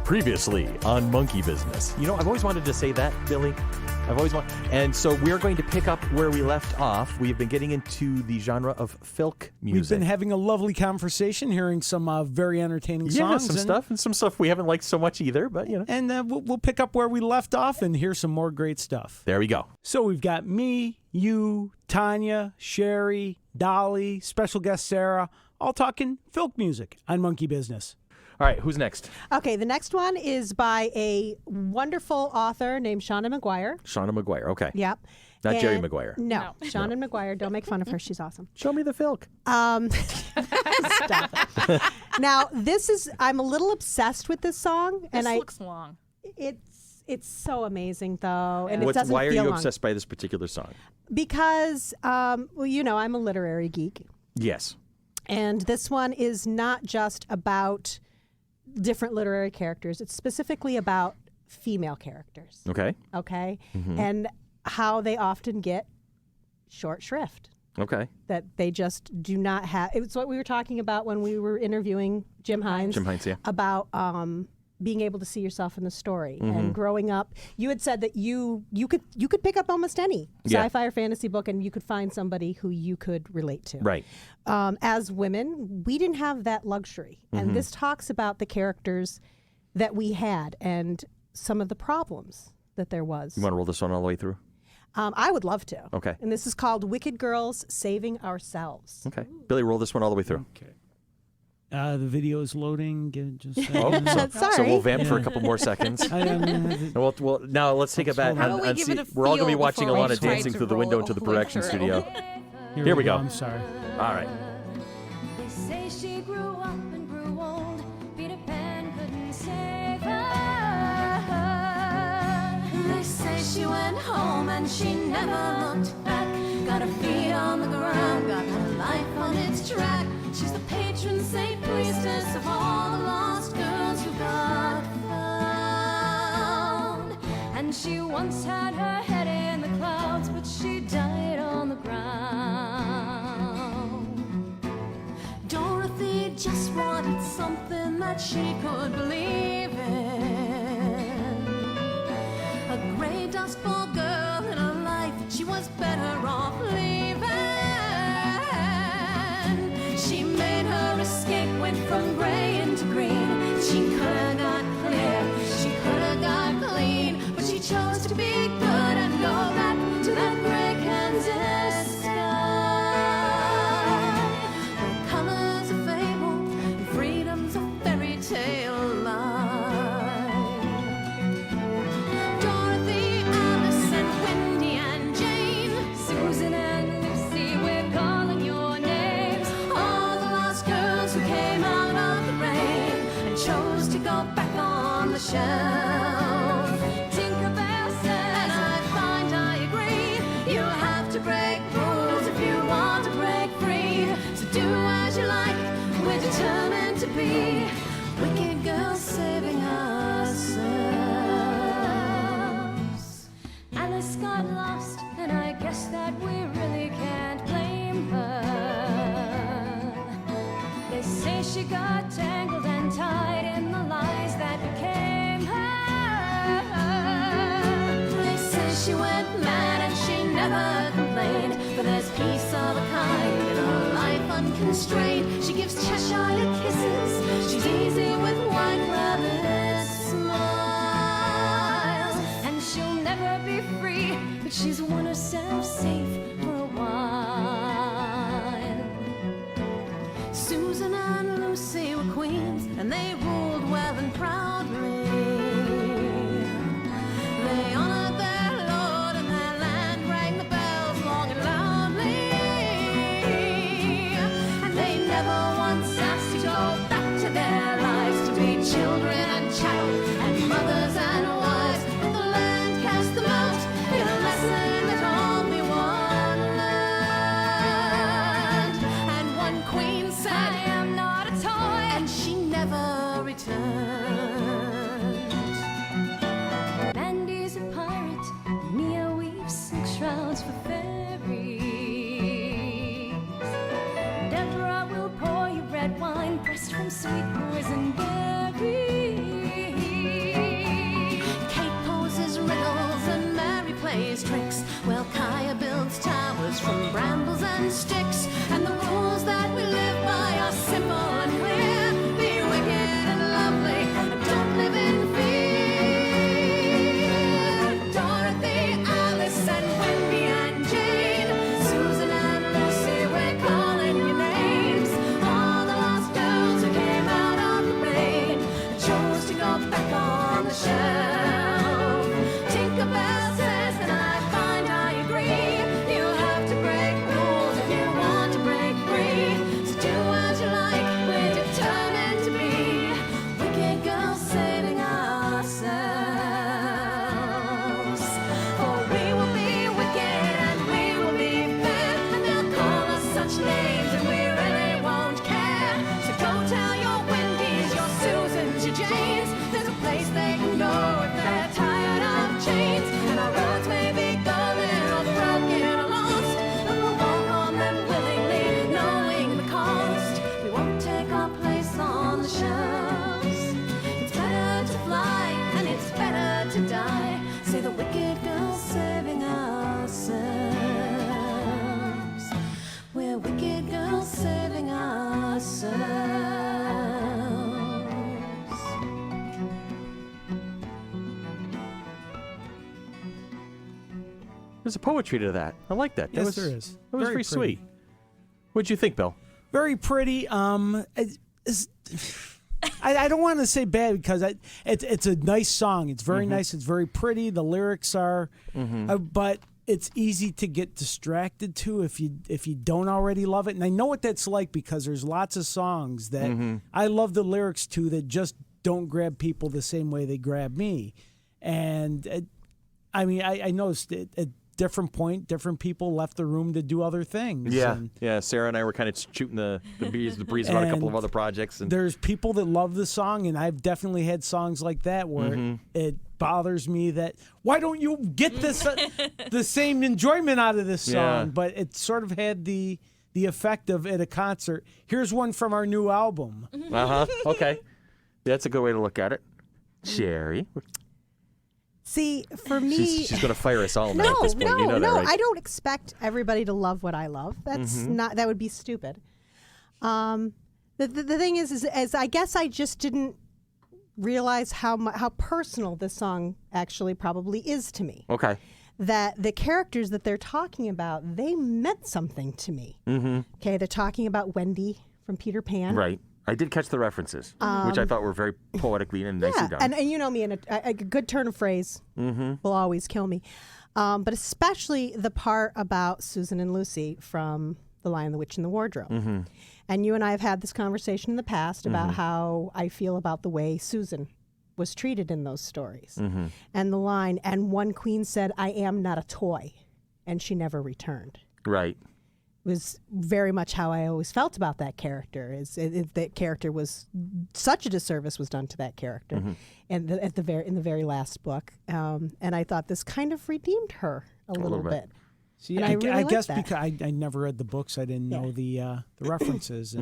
Previously on Monkey Business. You know, I've always wanted to say that, Billy. And so we're going to pick up where we left off. We've been getting into the genre of Filk music. We've been having a lovely conversation, hearing some very entertaining songs. Yeah, some stuff we haven't liked so much either, but you know. And we'll pick up where we left off and hear some more great stuff. There we go. So we've got me, you, Tanya, Sherry, Dolly, special guest Sarah, all talking Filk music on Monkey Business. All right, who's next? Okay, the next one is by a wonderful author named Seanan McGuire. Shauna McGuire, okay. Yep. Not And Jerry Maguire. No, Seanan McGuire. Don't make fun of her. She's awesome. Show me the Filk. Stop it. Now, I'm a little obsessed with this song. This looks long. It's so amazing, though. And Why are you long. obsessed by this particular song? Because, I'm a literary geek. Yes. And this one is not just about different literary characters. It's specifically about female characters. Okay. Okay? Mm-hmm. And how they often get short shrift. Okay. That they just do not have. It's what we were talking about when we were interviewing Jim Hines. Yeah. About being able to see yourself in the story Mm-hmm. and growing up. You had said that you could pick up almost any sci-fi or fantasy book and you could find somebody who you could relate to. Right. As women, we didn't have that luxury. Mm-hmm. And this talks about the characters that we had and some of the problems that there was. You want to roll this one all the way through? I would love to. Okay. And this is called Wicked Girls Saving Ourselves. Okay. Billy, roll this one all the way through. Okay. The video is loading. So we'll vamp for a couple more seconds. Well, now let's take it back. How about we give it a We're all going to be feel watching before we Alana try dancing to through the roll window it into the all the way production through. studio. Here we go. I'm sorry. All right. They say she grew up and grew old. Peter Pan couldn't save her. They say she went home and she never looked back. Got her feet on the ground, got her life on its track. She's the patron saint priestess of all the lost girls who got found. And she once had her head in the clouds, but she died on the ground. Dorothy just wanted something that she could believe in. A gray dust ball girl in a life she was better off leaving. She made her escape, went from gray into green. She could have got clear, she could have got clean, but she chose to be good and go back to that gray Kansas sky. Where colors are fable and freedom's a fairy tale lie. Dorothy, Alice, and Wendy and Jane, Susan and Lucy, we're calling your names. All the lost girls who came out of the rain and chose to go back on the shelf. Tinkerbell says, and I find I agree, you have to break rules if you want to break free. So do as you like, we're determined to be wicked girls saving ourselves. Alice got lost, and I guess that we really can't blame her. They say she got tangled and tied in the lies that became her. They say she went mad and she never complained, but there's peace of a kind in her life unconstrained. She gives Cheshire kisses, she's easy with white rabbit smiles, and she'll never be free, but she's won herself safe for a while. Susan and Lucy were queens, and they ruled well and proudly. They honored their lord, and their land rang the bells long and loudly. And they never once asked to go back to their lives, to be children and chattel and mothers and wives. But the land cast them out in a lesson that only one learned. And one queen said, I am not a toy, and she never returned. Mandy's a pirate, Mia weaves silk shrouds for fairies. Deborah will pour you red wine pressed from sweet poison berries. his tricks. Well, Kaya builds towers from brambles and sticks, and the rules that we live by are simple and clear. Be wicked and lovely, and don't live in fear. Dorothy, Alice, and Wendy and Jane, Susan and Lucy, we're calling your names. All the lost girls who came out of the rain and chose to go back on the shelf. Tinkerbell says, and I find I agree, you have to break rules if you want to break free. So do as you like, we're determined to be wicked girls saving ourselves. For we will be wicked and we will be fair, and they'll call us such names and we really won't care. So go tell your Wendy's, your Susans, your Janes, there's a place they can go if they're tired of chains. And our roads may be golden or broken or lost, but we'll walk on them willingly, knowing the cost. We won't take our place on the shelves. It's better to fly and it's better to die. Say the wicked girls saving ourselves. We're wicked girls saving ourselves. There's a poetry to that. I like that. Yes, there is. That was very pretty. sweet. What'd you think, Bill? Very pretty. I don't want to say bad because it's a nice song. It's very nice. It's very pretty. The lyrics are, but it's easy to get distracted to if you don't already love it. And I know what that's like because there's lots of songs that I love the lyrics to that just don't grab people the same way they grab me. And I noticed at different point, different people left the room to do other things. Yeah, And yeah. Sarah and I were kind of shooting the breeze about a couple of other projects. And there's people that love the song, and I've definitely had songs like that where it bothers me that why don't you get this the same enjoyment out of this song? Yeah. But it sort of had the effect of at a concert. Here's one from our new album. Okay, that's a good way to look at it. Sherry, See, for me, she's going to fire us all now no, at this point. no, You know no. that, right? I don't expect everybody to love what I love. That's not. That would be stupid. The thing is I guess I just didn't realize how personal this song actually probably is to me. Okay. That the characters that they're talking about, they meant something to me. Okay, they're talking about Wendy from Peter Pan. Right. I did catch the references, which I thought were very poetically and nicely done. And you know me, and a good turn of phrase will always kill me. But especially the part about Susan and Lucy from The Lion, the Witch, and the Wardrobe. And you and I have had this conversation in the past about how I feel about the way Susan was treated in those stories. And the line, and one queen said, "I am not a toy," and she never returned. Right. Was very much how I always felt about that character. That character was such a disservice was done to that character, and in the very last book. And I thought this kind of redeemed her a little bit. See, And I really guess like that. because I never read the books, I didn't know the references,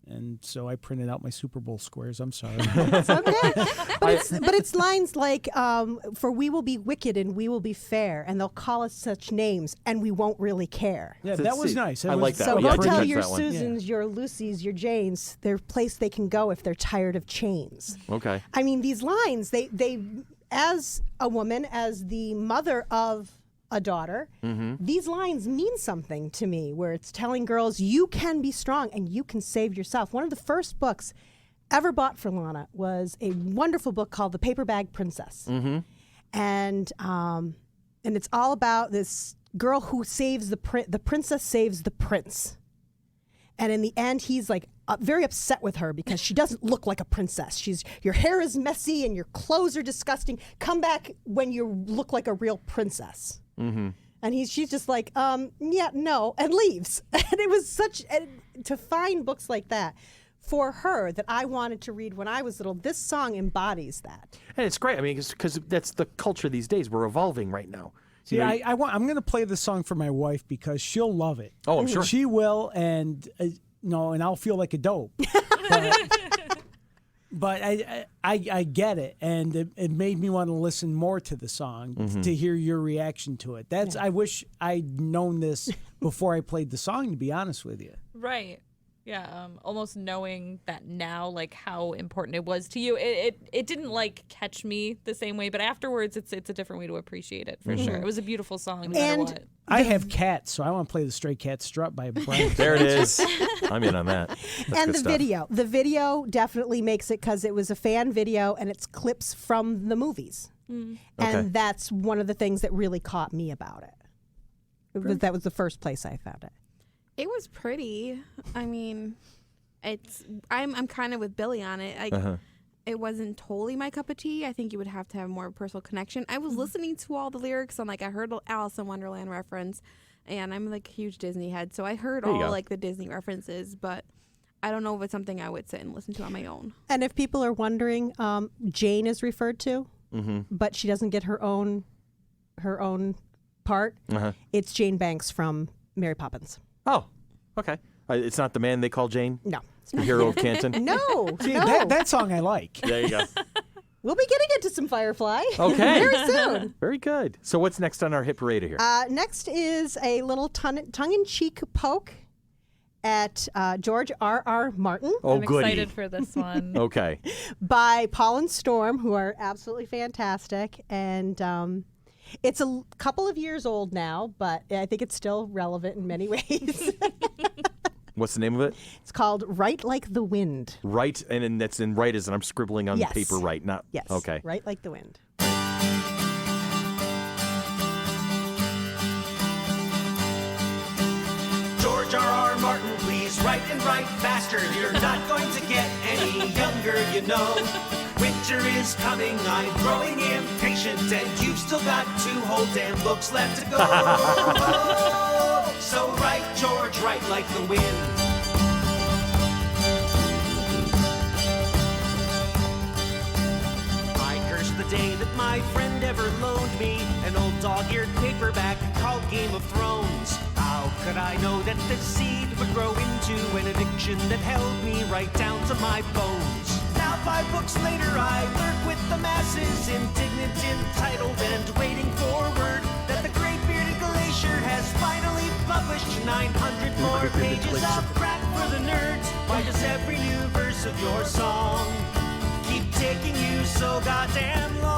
and so I printed out my Super Bowl squares. I'm sorry. It's okay. But it's lines like, "For we will be wicked and we will be fair, and they'll call us such names, and we won't really care." Yeah, that was nice. I like that. So Oh, yeah, I go did tell catch your that one. Susans, your Lucys, your Janes, their place they can go if they're tired of chains. Okay. I mean, these lines, they as a woman, as the mother of a daughter, these lines mean something to me, where it's telling girls you can be strong and you can save yourself. One of the first books ever bought for Lana was a wonderful book called The Paper Bag Princess. And it's all about this girl who saves the princess saves the prince. And in the end, he's like very upset with her because she doesn't look like a princess. Your hair is messy and your clothes are disgusting. Come back when you look like a real princess. And she's just like, yeah, no, and leaves. And it was to find books like that for her that I wanted to read when I was little. This song embodies that. And it's great. I mean, because that's the culture these days. We're evolving right now. See, I'm going to play this song for my wife because she'll love it. Oh, I'm sure. She will, and and I'll feel like a dope. But I get it, and it made me want to listen more to the song to hear your reaction to it. I wish I'd known this before I played the song, to be honest with you. Right. Yeah, almost knowing that now, like how important it was to you. It didn't like catch me the same way, but afterwards, it's a different way to appreciate it for sure. It was a beautiful song, no matter what. I have cats, so I want to play the Stray Cat Strut by Brian. There it is. I'm in on that. That's And good the stuff. the video definitely makes it because it was a fan video and it's clips from the movies. Okay. And that's one of the things that really caught me about it. That was the first place I found it. It was pretty. I mean, I'm kind of with Billy on it. It wasn't totally my cup of tea. I think you would have to have more personal connection. I was listening to all the lyrics and I heard Alice in Wonderland reference, and I'm like a huge Disney head, so I heard all like the Disney references, but I don't know if it's something I would sit and listen to on my own. And if people are wondering, Jane is referred to, but she doesn't get her own part. It's Jane Banks from Mary Poppins. Oh, okay. It's not the man they call Jane? No. The hero of Canton? No. See, no. that song I like. There you go. We'll be getting into some Firefly Okay. very soon. Very good. So what's next on our hit parade here? Next is a little tongue-in-cheek poke at George R.R. Martin Oh, I'm goody. excited for this one. Okay. by Paul and Storm, who are absolutely fantastic. And it's a couple of years old now, but I think it's still relevant in many ways. What's the name of it? It's called Right Like the Wind. Right, and that's in right as, and I'm scribbling on Yes. paper right, not, Yes. okay. Right Like the Wind. George R.R. Martin, please write and write faster. You're not going to get any younger, you know. Winter is coming, I'm growing impatient, and you've still got 2 whole damn books left to go. So write, George, write like the wind. I curse the day that my friend ever loaned me an old dog-eared paperback called Game of Thrones. How could I know that this seed would grow into an addiction that held me right down to my bones? Now 5 books later I lurk with the masses, indignant, entitled, and waiting for word that the great bearded glacier has finally published 900 more pages of crap for the nerds. Why does every new verse of your song keep taking you so goddamn long?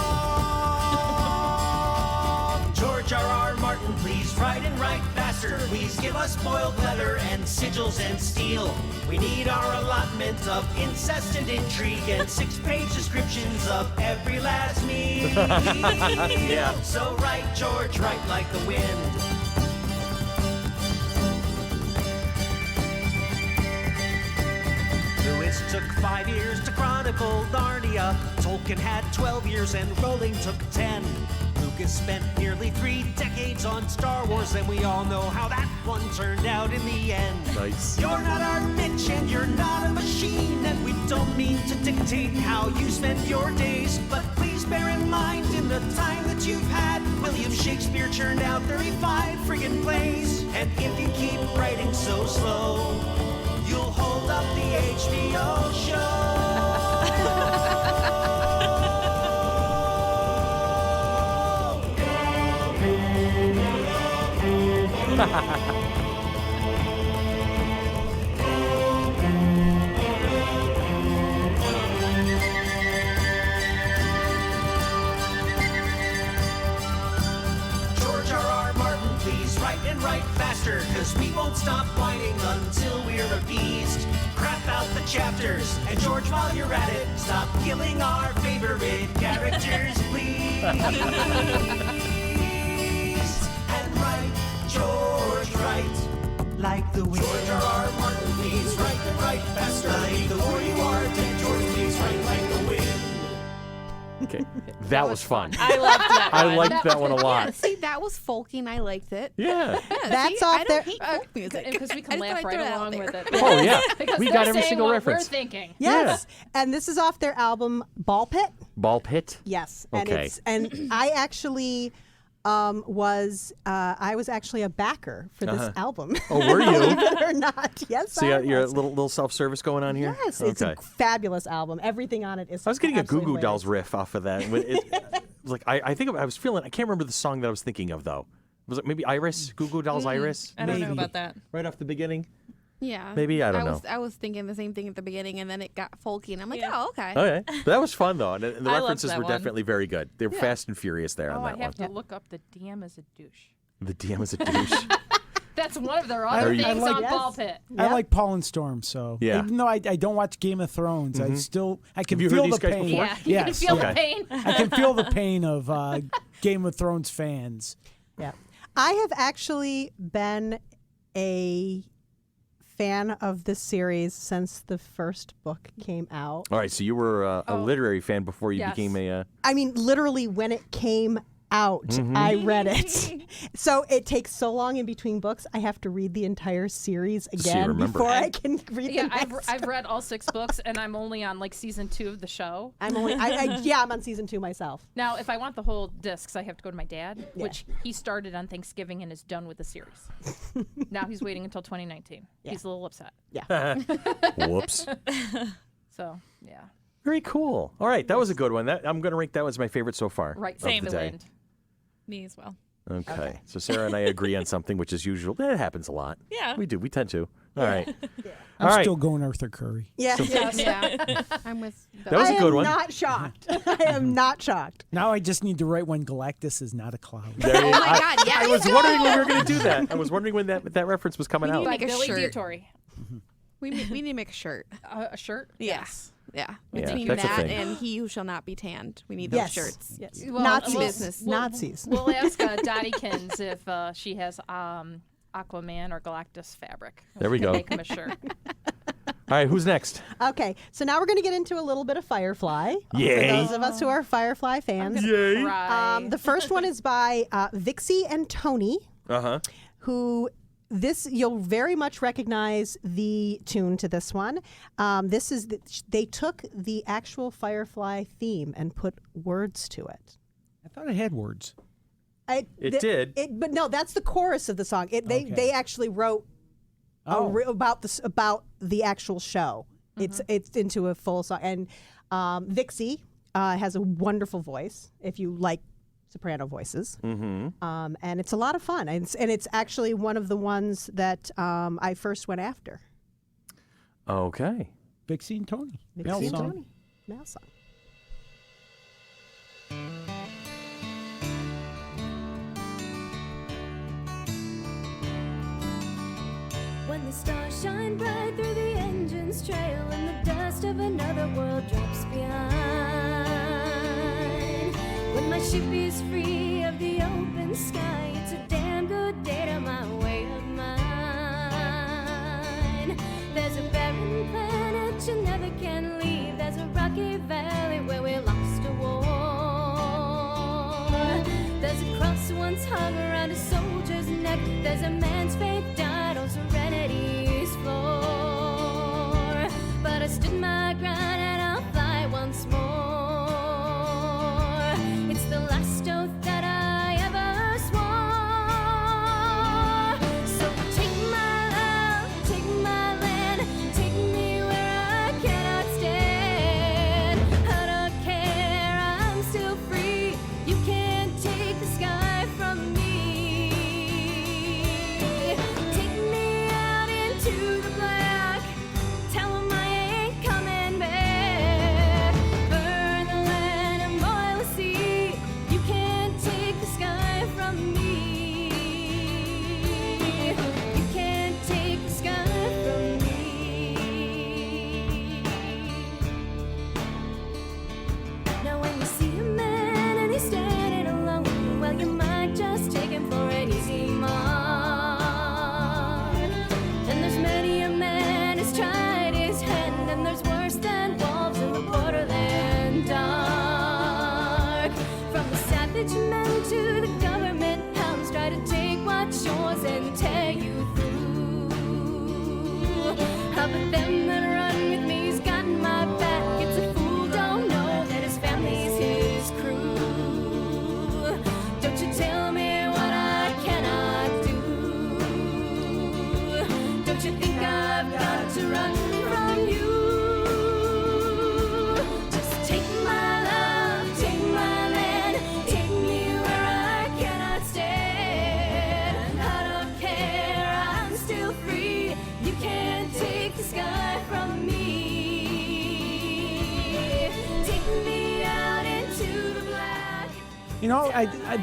George R.R. Martin, please write and write faster. Please give us boiled leather and sigils and steel. We need our allotment of incest and intrigue and 6-page descriptions of every last meal. Yeah. So write, George, write like the wind. Lewis took 5 years to chronicle Narnia. Tolkien had 12 years and Rowling took 10. Lucas spent nearly 3 decades on Star Wars, and we all know how that one turned out in the end. Nice. You're not our Mitch and you're not a machine, and we don't mean to dictate how you spend your days, but please bear in mind in the time that you've had, William Shakespeare churned out 35 friggin' plays, and if you keep writing so slow, you'll hold up the HBO show. George R.R. Martin, please write and write faster, cause we won't stop whining until we're appeased. Crap out the chapters, and George, while you're at it, stop killing our favorite characters, please. And write, George, write like the wind. George R.R. Martin, please write and write faster. Like the war you are dead, George, please write like the wind. Okay. That was fun. I loved that I one. liked that one a Yeah, lot. see, that was folky and I liked it. Yeah. That's See, off I there. don't hate folk music. Because we I can just laugh thought I'd right throw that out along there. with it. Oh, yeah. Because We they're got every saying single what reference. we're thinking. Yes. And this is off their album Ball Pit. Ball pit? Yes. Okay. And I actually was I was actually a backer for this album. Oh, were you? Believe it or not. Yes, So I you're a was. little self-service going on here? Yes, it's a fabulous album. Everything on it is. I was getting a Goo absolutely Goo Dolls hilarious. riff off of that. It was like I think I was feeling. I can't remember the song that I was thinking of though. Was it maybe Iris? Goo Goo Dolls Iris? I don't know Maybe. about that. Right off the beginning. Yeah. Maybe, I don't know. I was thinking the same thing at the beginning, and then it got folky, and I'm like, Yeah. oh, okay. Okay, but that was fun though, and the I loved references that were one. definitely very good. They were fast and furious there Oh, on I that have one. to look up the DM as a douche. The DM is a douche. That's one of their other you- things I like- on Yes. Ball Pit. I like Paul and Storm, so Yeah. even though I don't watch Game of Thrones, I can Have you heard feel these the guys pain. before? Yeah, you can Yes. feel Okay. the pain. I can feel the pain of Game of Thrones fans. Yeah, I have actually been a fan of this series since the first book came out. All right, so you were a literary fan before you Yes. became a. I mean, literally when it came out, I read it. So it takes so long in between books. I have to read the entire series you again remember. before I can read Yeah, the next. I've read all 6 books, and I'm only on like season 2 of the show. I'm only, I'm on season 2 myself. Now, if I want the whole discs, I have to go to my dad, which he started on Thanksgiving and is done with the series. Now he's waiting until 2019. He's a little upset. Whoops. So, yeah. Very cool. All right, that was a good one. I'm going to rank that as my favorite so far. Right. of Same. the day. Me as well. Okay. So Sarah and I agree on something, which is usual. It happens a lot. Yeah. We do. We tend to. All right. I'm All right. still going Arthur Curry. Yeah. Yeah. I'm with. That was I a good am one. not shocked. I am not shocked. Now I just need to write when Galactus is not a cloud. There you- Oh my God! Yeah. I was wondering when we were going to do that. I was wondering when that reference was coming out. Like a Billy shirt. Diatori. We need to make a shirt. A shirt? Yes. Yeah. Yeah, Between that's a that thing. and He Who Shall Not Be Tanned, we need those Yes. shirts. Yes. Well, Nazis. business. Nazis. We'll ask Dottykins if she has Aquaman or Galactus fabric. There we We'll go. Make him a shirt. All right, who's next? Okay, so now we're going to get into a little bit of Firefly. Yay. For those of us who are Firefly fans. Yay. Right. The first one is by Vixie and Tony, Uh-huh. who you'll very much recognize the tune to this one. They took the actual Firefly theme and put words to it. I thought it had words. It did. But no, that's the chorus of the song. They actually wrote about the actual show. It's into a full song, and Vixie has a wonderful voice. If you like soprano voices, and it's a lot of fun, and it's actually one of the ones that I first went after. Okay. Vixie and Tony. Vixie Male and song. Tony. Male song. When the stars shine bright through the engine's trail and the dust of another world drops behind. When my ship is free of the open sky, it's a damn good day to my way of mine. There's a barren planet you never can leave. There's a rocky valley where we lost a war. There's a cross once hung around a soldier's neck. There's a man's faith died on serenity's floor. But I stood my ground and I'll fly once more. It's the last oath that I ever swore. So take my love, take my land, take me where I cannot stand. I don't care, I'm still free. You can't take the sky from me.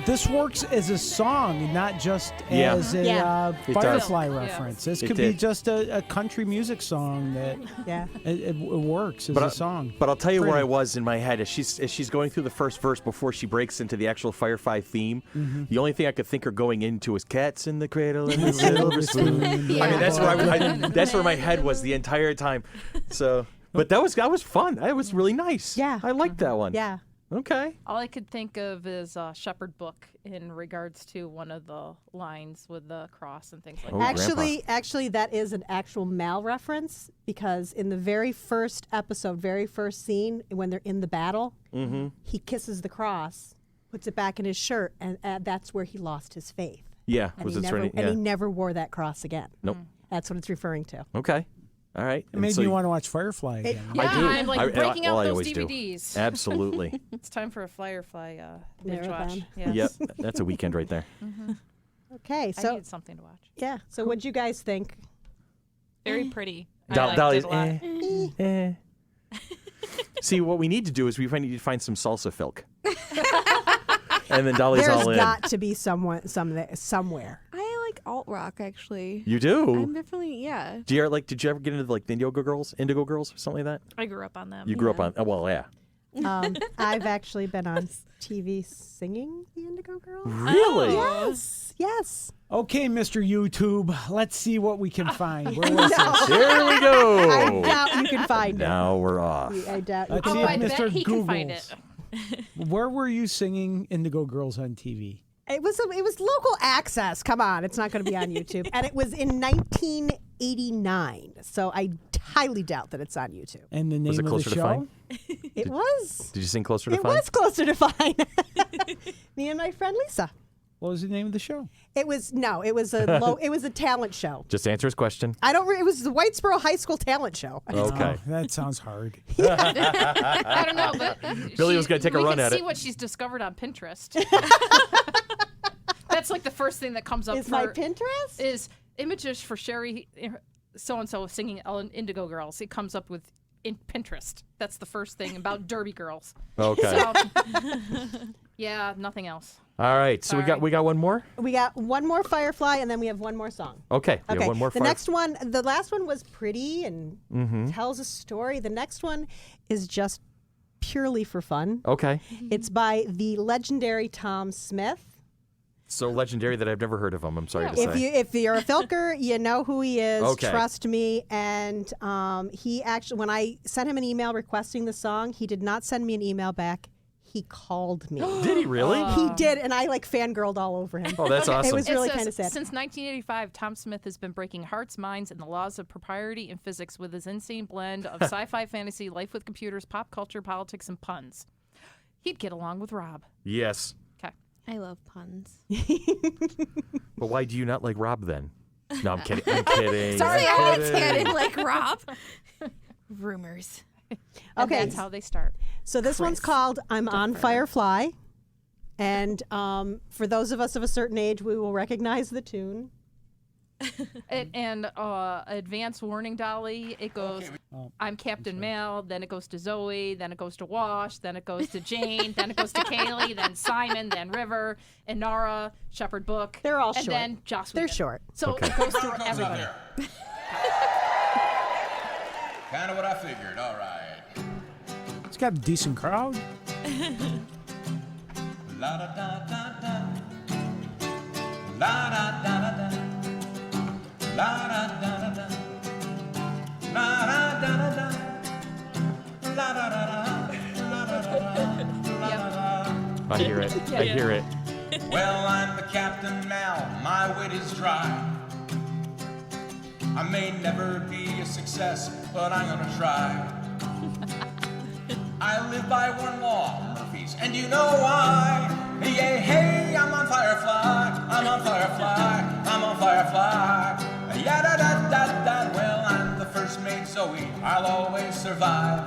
This works as a song, not just Yeah. as a Yeah. It Firefly does. reference. This It could be did. just a country music song that Yeah. it works as a song. But I'll tell you where Pretty. I was in my head as she's going through the first verse before she breaks into the actual Firefly theme. Mm-hmm. The only thing I could think her going into was "Cats in the Cradle and the Silver Spoon." I mean, that's where that's where my head was the entire time. So, but that was fun. That was really nice. Yeah. I liked that one. Yeah. Okay. All I could think of is Shepherd Book in regards to one of the lines with the cross and things like Oh, that. Actually, that is an actual Mal reference because in the very first episode, very first scene, when they're in the battle, he kisses the cross, puts it back in his shirt, and that's where he lost his faith. Yeah. And, Was he it never, turning? and Yeah. he never wore that cross again. Nope. That's what it's referring to. Okay. All right. It And made so me want to watch Firefly again. Yeah, I do. I'm like breaking well, out I those always do. DVDs. Absolutely. It's time for a Firefly binge watch. Marathon. Yes. Yep. That's a weekend right there. Okay, I so needed something to watch. yeah. So what'd you guys think? Very pretty. I liked Dolly's. it a lot. See, what we need to do is we need to find some salsa Filk. And then Dolly's There's all in. got to be somewhere. I like alt rock actually. You do? I'm definitely Did you ever get into like the Indigo Girls or something like that? I grew up on them. You grew up on, well, yeah. I've actually been on TV singing the Indigo Girls. Really? Yes. Okay, Mr. YouTube, let's see what we can find. Where was this? Here we go. I doubt you can find it. Now we're off. I doubt you Let's can see Oh, if I find it. Mr. bet he can find Googles. it. Where were you singing Indigo Girls on TV? It was local access. Come on, it's not going to be on YouTube. And it was in 1989, so I highly doubt that it's on YouTube. And the name Was it of Closer the to show? Fine? It was. Did you sing Closer to It Fine? was Closer to Fine. Me and my friend Lisa. What was the name of the show? It was a talent show. Just answer his question. It was the Whitesboro High School talent show. Okay. Oh, that sounds hard. I don't know, but Billy was gonna take a run at We it. can see what she's discovered on Pinterest. That's like the first thing that comes up Is for my Pinterest? is images for Sherry so and so singing Indigo Girls. It comes up with in Pinterest. That's the first thing about Derby Girls. Okay. So, yeah, nothing else. All right. So we got one more? We got one more Firefly, and then we have one more song. Okay. We have one more The next one, the last one was pretty and tells a story. The next one is just purely for fun. Okay. It's by the legendary Tom Smith. So legendary that I've never heard of him. I'm sorry to say. If you're a Filker, you know who he is. Okay. Trust me. And he actually, when I sent him an email requesting the song, he did not send me an email back. He called me. Did he really? He did, and I like fangirled all over him. Oh, that's awesome. It was It really says, kind of sad. Since 1985, Tom Smith has been breaking hearts, minds, and the laws of propriety and physics with his insane blend of sci-fi, fantasy, life with computers, pop culture, politics, and puns. He'd get along with Rob. Yes. Okay. I love puns. But why do you not like Rob then? No, I'm kidding. I'm kidding. Sorry, I'm I kidding. didn't like Rob. Rumors. And Okay. that's how they start. So this one's called "I'm on Firefly," and for those of us of a certain age, we will recognize the tune. And advance warning, Dolly. It goes, I'm Captain Mal, then it goes to Zoe, then it goes to Wash, then it goes to Jane, then it goes to Kaylee, then Simon, then River, Inara, Shepherd Book. They're all and short. then Joss They're Whedon. short. So it goes through everybody. Kind of what I figured. All right. It's got a decent crowd. La da da da da. La da da da da. La da da da da. La da da da da. La da da da. La da da da. La da da. I hear it. I hear it. Well, I'm the Captain Mal. My wit is dry. I may never be a success, but I'm gonna try. I live by one law, Murphy's, and you know why. Yay, hey, I'm on Firefly. I'm on Firefly. I'm on Firefly. Yada da da da. Well, I'm the first mate, Zoe. I'll always survive.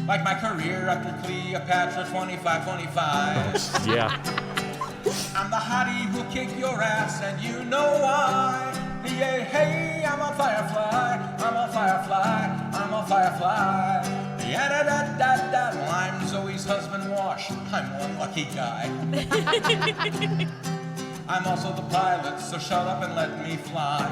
Like my career after Cleopatra 25. Yeah. I'm the hottie who'll kick your ass, and you know why. Yay, hey, I'm on Firefly. I'm on Firefly. I'm on Firefly. Yeah, da da da da. Well, I'm Zoe's husband, Wash. I'm one lucky guy. I'm also the pilot, so shut up and let me fly.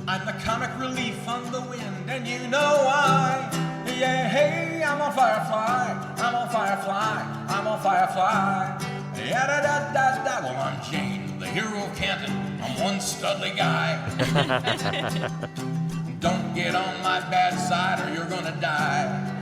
I'm the comic relief on the wind, and you know why. Yeah, hey, I'm on FireFly. I'm on FireFly. I'm on FireFly. Yeah, da da da da. Well, I'm Jane, the hero of Canton. I'm one studly guy. Don't get on my bad side or you're gonna die.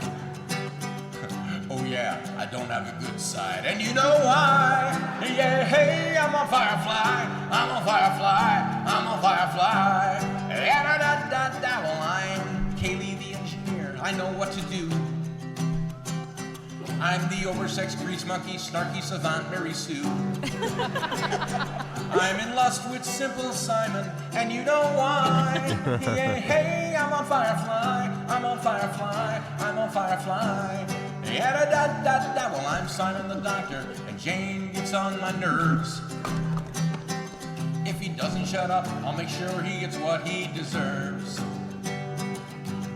Oh yeah, I don't have a good side, and you know why. Yeah, hey, I'm on FireFly. I'm on FireFly. I'm on FireFly. Yeah, da da da da. Well, I'm Kaylee the engineer. I know what to do. I'm the oversexed grease monkey, snarky savant Mary Sue. I'm in lust with Simple Simon, and you know why. Yeah, hey, I'm on FireFly. I'm on FireFly. I'm on FireFly. Yeah, da da da da. Well, I'm Simon the Doctor, and Jane gets on my nerves. If he doesn't shut up, I'll make sure he gets what he deserves.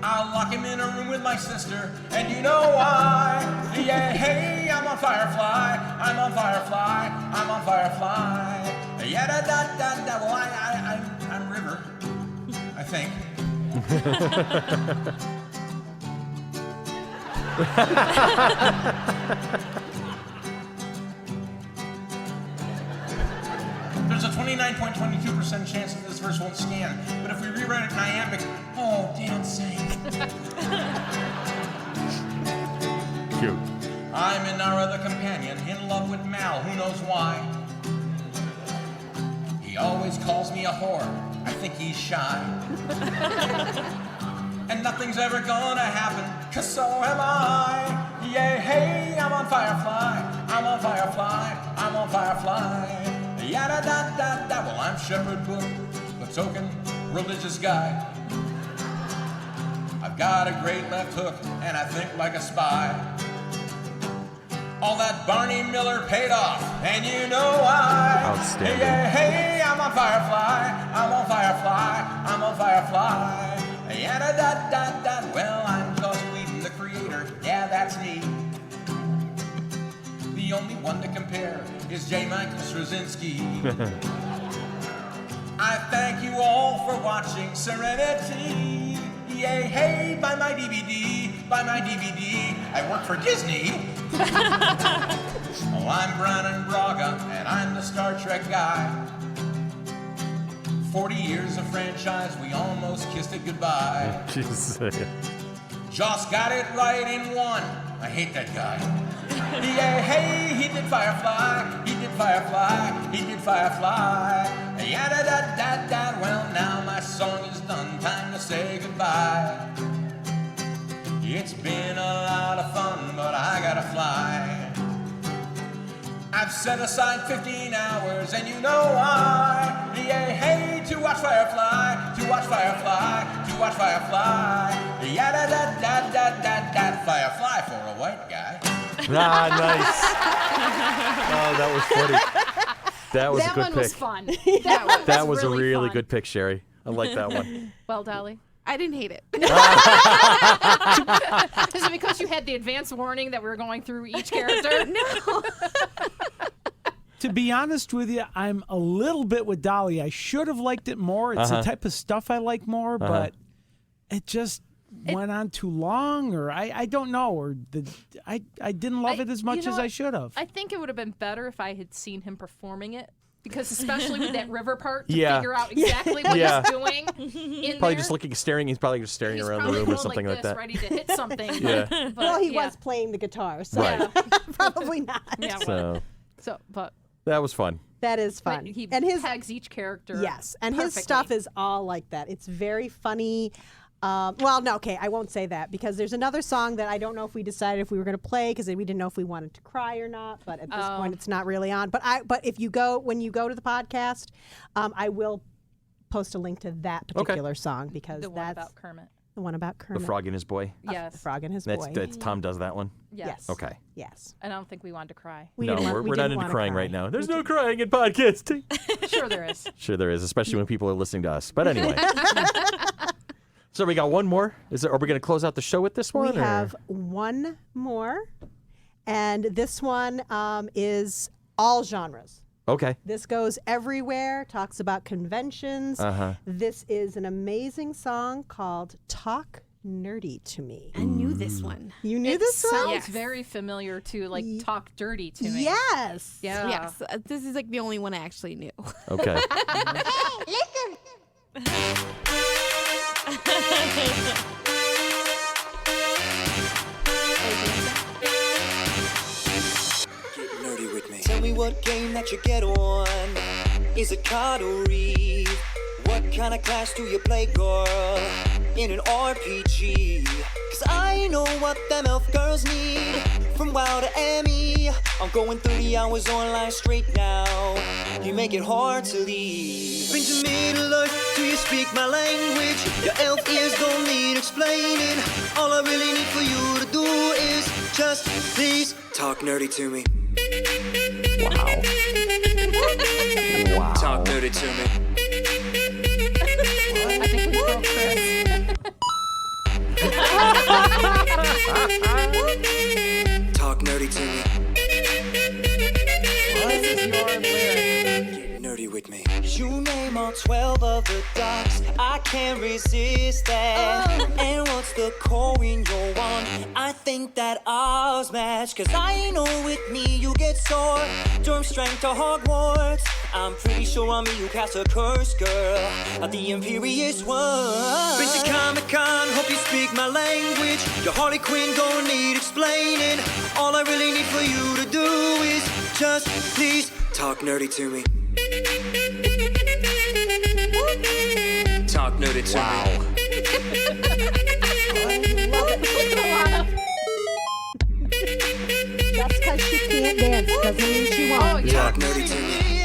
I'll lock him in a room with my sister, and you know why. Yeah, hey, I'm on FireFly. I'm on FireFly. I'm on FireFly. Yeah, da da da da. Well, I'm River, I think. There's a 29.22% chance that this verse won't scan, but if we rewrite it in iambic, oh, dancing. Cute. I'm Inara the companion, in love with Mal, who knows why. He always calls me a whore, I think he's shy. And nothing's ever gonna happen, 'cause so am I. Yeah, hey, I'm on FireFly. I'm on FireFly. I'm on FireFly. Yeah, da da da da. Well, I'm Shepherd Book, the token religious guy. I've got a great left hook, and I think like a spy. All that Barney Miller paid off, and you know why. Outstanding. Yeah, hey, I'm on FireFly. I'm on FireFly. I'm on FireFly. Yeah, da da da da. Well, I'm Joss Whedon, the creator. Yeah, that's me. The only one to compare is J. Michael Straczynski. I thank you all for watching Serenity. Yay, hey, buy my DVD, buy my DVD. I work for Disney. Oh, I'm Brannon Braga, and I'm the Star Trek guy. 40 years of franchise, we almost kissed it goodbye. Jesus. Joss got it right in one. I hate that guy. Yeah, hey, he did FireFly. He did FireFly. He did FireFly. Yeah, da da da da. Well, now my song is done. Time to say goodbye. It's been a lot of fun, but I gotta fly. I've set aside 15 hours, and you know why. Yeah, hey, to watch FireFly, to watch FireFly, to watch FireFly. Yeah, da da da da da da. FireFly for a white guy. Ah, nice. Oh, that was funny. That was a That good one pick. was fun. That was really a really fun. good pick, Sherry. I like that one. Well, Dolly. I didn't hate it. Is it because you had the advance warning that we were going through each character? No. To be honest with you, I'm a little bit with Dolly. I should have liked it more. It's the type of stuff I like more, but it just went on too long, or I don't know, or I didn't love it as much as I should have. I think it would have been better if I had seen him performing it. Because especially with that river part, to Yeah. figure out exactly what Yeah. he's doing in Probably there. just looking, staring. He's probably just staring He's around the probably room or going something like this, that. ready to hit something. Yeah. But, Well, he yeah. was playing the guitar, so Right. probably not. Yeah, So but that was fun. That is fun. he and his pegs each character. yes, and his perfectly. stuff is all like that. It's very funny. Well, no, okay, I won't say that because there's another song that I don't know if we decided if we were going to play because we didn't know if we wanted to cry or not. But at this point, it's not really on. But if you go when you go to the podcast, I will post a link to that particular song because The one that's about Kermit. the one about The Kermit. Frog and his boy. Yes. The frog and his That's boy. Tom does that one. Yes. Okay. Yes. And I don't think we wanted to cry. We No, didn't want- we we're not didn't into wanna crying cry. right now. There's no crying in podcasting. Sure there is. Sure there is, especially when people are listening to us. But anyway. So we got one more. Are we going to close out the show with this one? We have one more, And this one is all genres. Okay. This goes everywhere, talks about conventions. This is an amazing song called Talk Nerdy to Me. I knew this one. You knew this one? Sounds Yes. very familiar to like Talk Dirty to me. Yes. Yeah. Yes, this is like the only one I actually knew. Okay. Nerdy with me. Tell me what game that you get on. Is it card or read? What kind of class do you play, girl? In an RPG? Cause I know what them elf girls need. From WoW to Emmy, I'm going 30 hours online straight now. You make it hard to leave. Bring to Middle Earth, do you speak my language? Your elf ears don't need explaining. All I really need for you to do is just please talk nerdy to me. Wow. Wow. Talk nerdy to me. I think we broke Chris. Talk nerdy to me. This is your lyric. Get nerdy with me. You name all 12 of the dots, I can't resist that. And what's the core in your one? I think that ours match. Cause I know with me you get sore. Durham strength to Hogwarts. I'm pretty sure on me you cast a curse, girl. Of the Imperious one. Been to Comic-Con, hope you speak my language. Your Harley Quinn don't need explaining. All I really need for you to do is just please talk nerdy to me. Talk nerdy to me. Just because she can't dance doesn't mean she won't. Oh, yeah. Talk nerdy to me.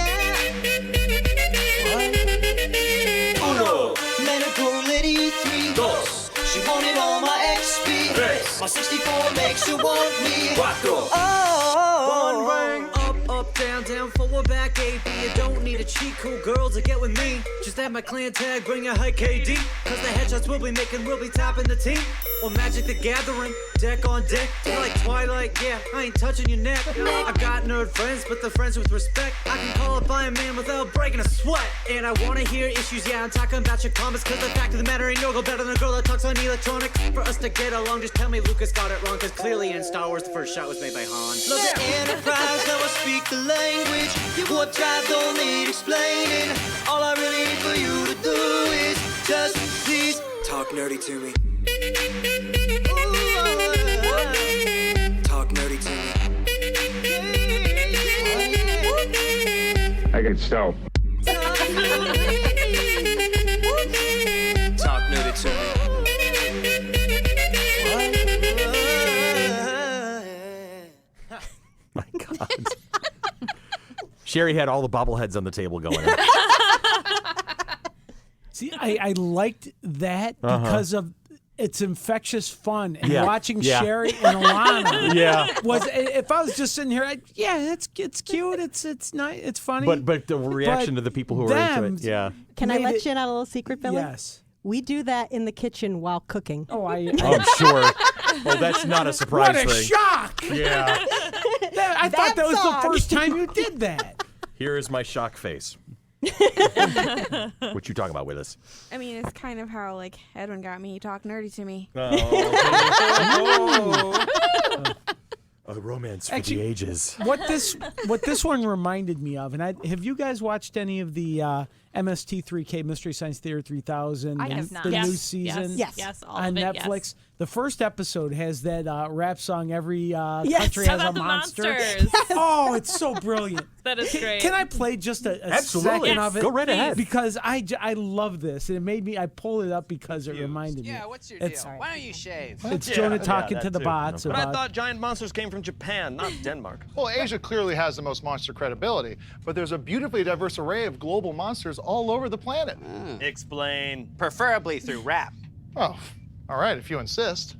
Uno, Manipulity 3, dos. She wanted all my XP. Tres. My 64 makes you want me. Cuatro. One ring, up, down, down, forward, back, A, B. You don't need a cheat code, girl, to get with me. Just add my clan tag, bring a high KD. Cause the headshots we'll be making, we'll be tapping the team. Or Magic the Gathering, deck on deck. You're like Twilight, yeah, I ain't touching your neck. I got nerd friends, but they're friends with respect. I can call up Iron Man without breaking a sweat. And I wanna hear issues, yeah, I'm talking about your comments. Cause the fact of the matter ain't no go better than a girl that talks on electronics. For us to get along, just tell me Lucas got it wrong. Cause clearly in Star Wars, the first shot was made by Han. Love the Enterprise, now I speak the language. Your warp drive don't need explaining. All I really need for you to do is just please talk nerdy to me. Talk nerdy to me. I get stoked. Talk nerdy to me. My God. Sherry had all the bobbleheads on the table going. See, I liked that because of it's infectious fun, and watching Sherry and Alana was. If I was just sitting here, it's cute, it's nice, it's funny. But the reaction to the people who are into it, Can I let you in on a little secret, Billy? Yes. We do that in the kitchen while cooking. Oh, I'm sure. Oh, that's not a surprise what a thing. shock! Yeah. I thought that was the first time you did that. Here is my shock face. What you talking about with us? I mean, it's kind of how like Edwin got me. He talked nerdy to me. A romance for the ages. What this one reminded me of, and have you guys watched any of the MST3K Mystery Science Theater 3000? I have not. The Yes. new season Yes, all on of it, Netflix. yes. The first episode has that rap song, Every Yes. Country Has a About the Monster. monsters. Oh, it's so brilliant. That is great. Can I play just a Absolutely. second of it? Go right ahead. Because I love this. And it made me, I pulled it up because it reminded me. Yeah, what's your It's- deal? Why don't you shave? It's Jonah talking to the bots But I about. thought giant monsters came from Japan, not Denmark. Well, Asia clearly has the most monster credibility, but there's a beautifully diverse array of global monsters all over the planet. Explain. Preferably through rap. Oh, all right, if you insist.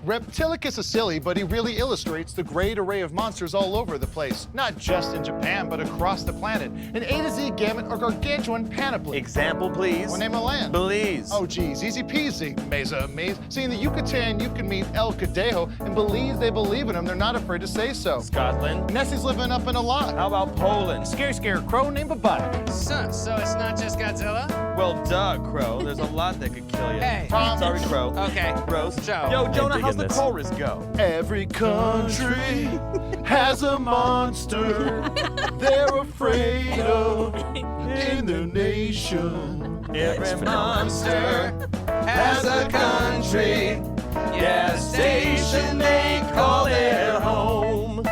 Reptilicus is silly, but he really illustrates the great array of monsters all over the place. Not just in Japan, but across the planet. An A to Z gamut or gargantuan panoply. Example, please. Well, name a land. Belize. Oh, geez, easy peasy. Mesa, maze. See, in the Yucatan, you can meet El Cadejo, and Belize, they believe in him. They're not afraid to say so. Scotland. Nessie's living up in a lot. How about Poland? Scare crow named Babai. So it's not just Godzilla? Well, duh, Crow. There's a lot that could kill you. Hey. Sorry, Crow. Okay. Roast. Joe. Yo, Jonah, digging how's the this. chorus go? Every country has a monster they're afraid of in their nation. Every Monster has a country, yeah, a station they call their home.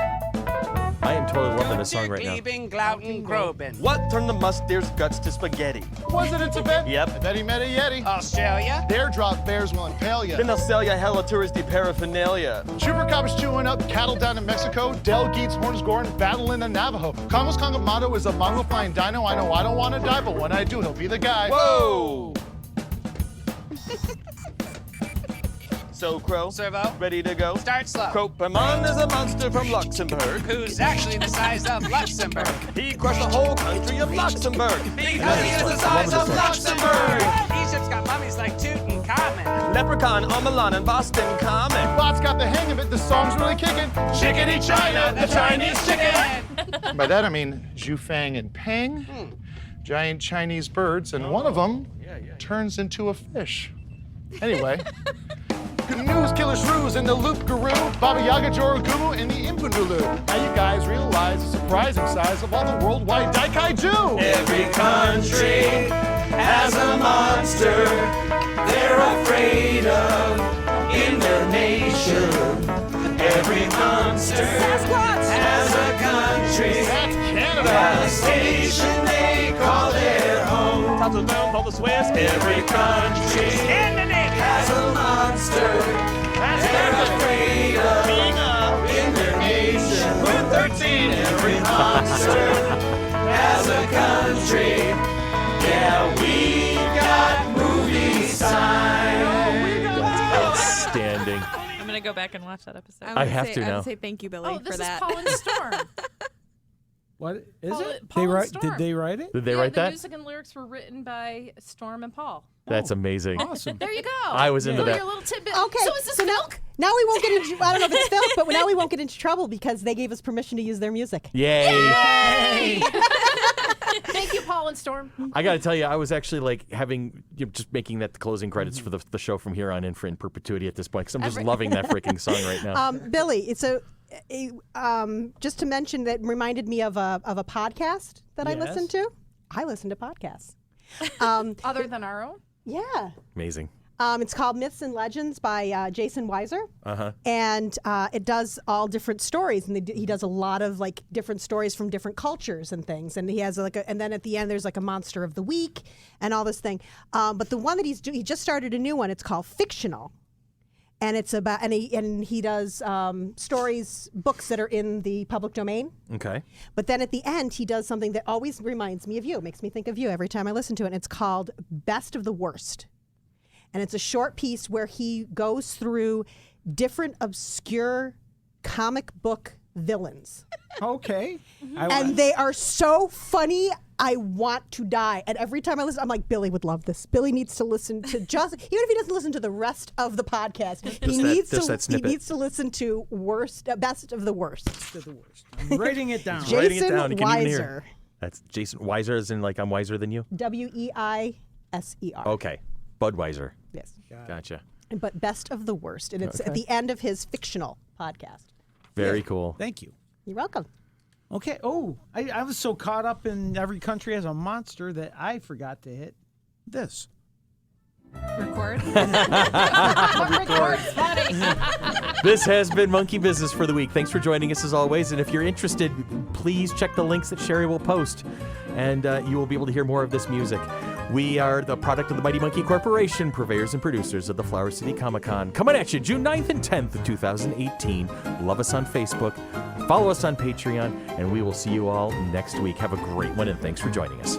I am totally loving this song right now. Liebing, Glauten, Groben. What turned the musteer's guts to spaghetti? Was it in Tibet? Yep. I bet he met a Yeti. Australia. Bear drop bears will impale ya. Then they'll sell you hella touristy paraphernalia. Chupacabras chewing up cattle down in Mexico. Del Geets, Horns Gorin, battling the Navajo. Congo's Congo motto is a Mongo flying dino. I know I don't want to die, but when I do, he'll be the guy. Whoa! So, Crow, Servo. ready to go? Start slow. Cropemon is a monster from Luxembourg. Who's actually the size of Luxembourg. He crushed the whole country of Luxembourg. Because he is the size of Luxembourg. Egypt's got mummies like Tutankhamen. Leprechaun, Milan, and Boston Common. Bot's got the hang of it. The song's really kicking. Chickadee China, the Chinese chicken. By that I mean Zhufang and Peng, giant Chinese birds, and one of them turns into a fish. Anyway, Canoes, Killer Shrews, and the Loop Guru, Baba Yaga, Joragumu, and the Impunulu. Now you guys realize the surprising size of all the worldwide Daikaiju. Every country has a monster they're afraid of in their nation. Every monster has a country, That's Canada. a station they call their home. Tops of down, all the Swiss. Every country has a monster they're afraid of in their nation. Route 13, every monster has a country. Yeah, we got movie sign. Outstanding. I'm gonna go back and watch that episode. I have to I now. would say thank you, Billy, Oh, for this that. is Paul and Storm. What is Paul- it? Paul They and write? Storm. Did they write it? Did they Yeah, write the that? music and lyrics were written by Storm and Paul. That's amazing. Awesome. There you go. I was into Billy, that. Your little tidbit. Okay, So is this so now, Filk? now we won't get into. I don't know if it's Filk, but now we won't get into trouble because they gave us permission to use their music. Yay! Thank you, Paul and Storm. I got to tell you, I was actually like having just making that the closing credits for the show from here on in for in perpetuity at this point because I'm just loving that freaking song right now. Billy, it's just to mention that reminded me of a podcast that I Yes. listened to. I listen to podcasts. Other than our own? Yeah. Amazing. It's called Myths and Legends by Jason Weiser. Uh-huh. And it does all different stories, and he does a lot of like different stories from different cultures and things. And he has and then at the end there's like a monster of the week and all this thing. But the one that he just started a new one. It's called Fictional, and it's about and he does stories, books that are in the public domain. Okay. But then at the end he does something that always reminds me of you. It makes me think of you every time I listen to it. And it's called Best of the Worst. And it's a short piece where he goes through different obscure comic book villains. Okay. And they are so funny, I want to die. And every time I listen, I'm like, Billy would love this. Billy needs to listen to even if he doesn't listen to the rest of the podcast, he needs to listen to Best of the Worst. I'm writing it down. Jason Writing it down. You can even Weiser. hear. That's Jason Weiser, as in like I'm wiser than you? Weiser. Okay. Budweiser. Yes. Gotcha. But Best of the Worst. And it's at the end of his fictional podcast. Very cool. Thank you. You're welcome. Okay. Oh, I was so caught up in every country has a monster that I forgot to hit this. Record. Record's funny. This has been Monkey Business for the week. Thanks for joining us as always. And if you're interested, please check the links that Sherry will post, and you will be able to hear more of this music. We are the product of the Mighty Monkey Corporation, purveyors and producers of the Flower City Comic-Con. Coming at you June 9th and 10th of 2018. Love us on Facebook. Follow us on Patreon, and we will see you all next week. Have a great one, and thanks for joining us.